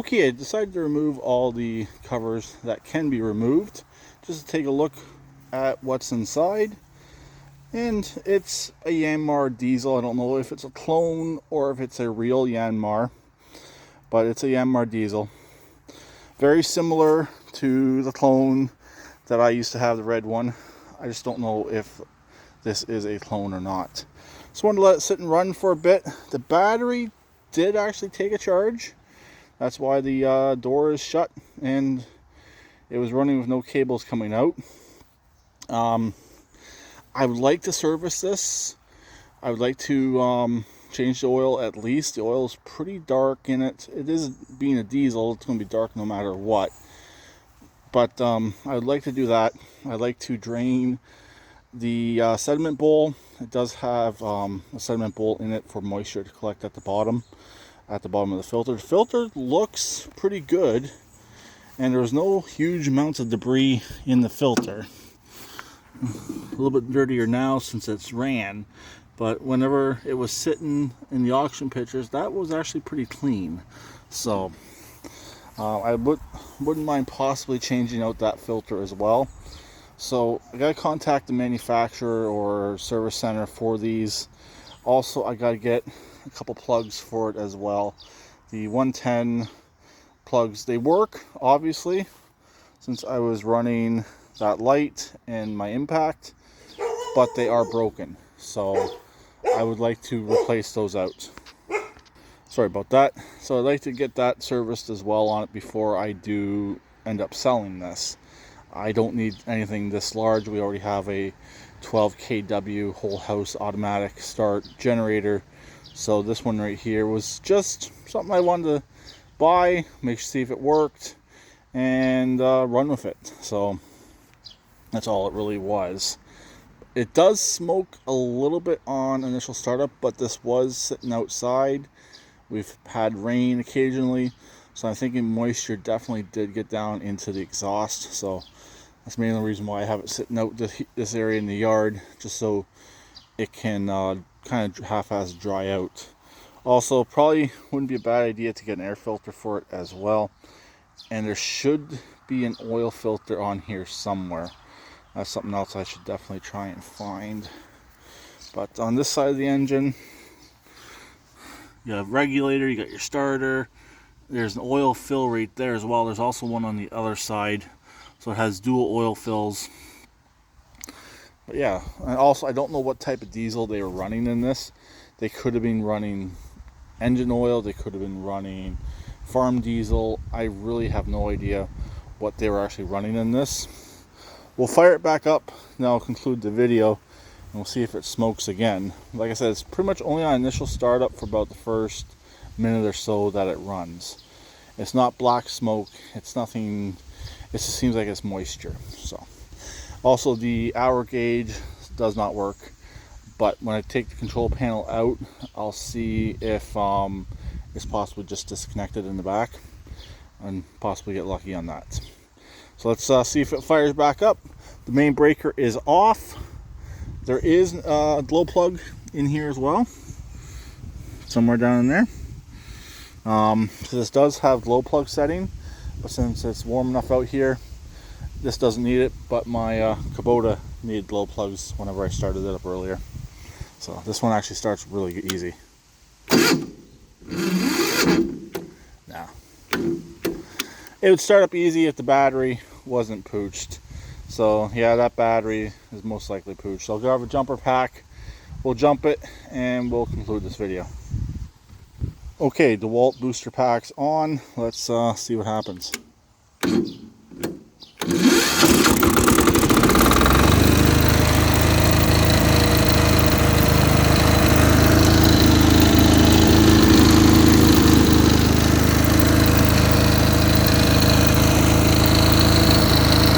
Okay, I decided to remove all the covers that can be removed, just to take a look at what's inside. And it's a Yanmar diesel. I don't know if it's a clone or if it's a real Yanmar, but it's a Yanmar diesel. Very similar to the clone that I used to have, the red one. I just don't know if this is a clone or not. So I wanted to let it sit and run for a bit. The battery did actually take a charge. That's why the door is shut and it was running with no cables coming out. I would like to service this. I would like to change the oil at least. The oil is pretty dark in it. It is, being a diesel, it's going to be dark no matter what. But I would like to do that. I'd like to drain the sediment bowl. It does have a sediment bowl in it for moisture to collect at the bottom of the filter. The filter looks pretty good, and there's no huge amounts of debris in the filter. A little bit dirtier now since it's ran, but whenever it was sitting in the auction pictures, that was actually pretty clean. So I wouldn't mind possibly changing out that filter as well. So I gotta contact the manufacturer or service center for these. Also, I gotta get a couple plugs for it as well. The 110 plugs, they work obviously since I was running that light and my impact, but they are broken, so I would like to replace those out. Sorry about that. So I'd like to get that serviced as well on it before I do end up selling this. I don't need anything this large. We already have a 12 kW whole house automatic start generator, so this one right here was just something I wanted to buy, see if it worked, and run with it. So that's all it really was. It does smoke a little bit on initial startup, but this was sitting outside. We've had rain occasionally, so I'm thinking moisture definitely did get down into the exhaust. So that's mainly the reason why I have it sitting out this area in the yard, just so it can kind of half-ass dry out. Also, probably wouldn't be a bad idea to get an air filter for it as well. And there should be an oil filter on here somewhere. That's something else I should definitely try and find. But on this side of the engine, you have regulator, you got your starter. There's an oil fill right there as well. There's also one on the other side. So it has dual oil fills. But yeah, and also I don't know what type of diesel they were running in this. They could have been running engine oil. They could have been running farm diesel. I really have no idea what they were actually running in this. We'll fire it back up, and I'll conclude the video, and we'll see if it smokes again. Like I said, it's pretty much only on initial startup for about the first minute or so that it runs. It's not black smoke, it's nothing, it just seems like it's moisture. So, also the hour gauge does not work, but when I take the control panel out, I'll see if it's possibly just disconnected in the back, and possibly get lucky on that. So let's see if it fires back up. The main breaker is off. There is a glow plug in here as well, somewhere down in there. So this does have glow plug setting, but since it's warm enough out here, this doesn't need it. But my Kubota needed glow plugs whenever I started it up earlier. So this one actually starts really easy. Now, it would start up easy if the battery wasn't pooched. So yeah, that battery is most likely pooched. So I'll grab a jumper pack, we'll jump it, and we'll conclude this video. Okay, DeWalt booster pack's on. Let's see what happens.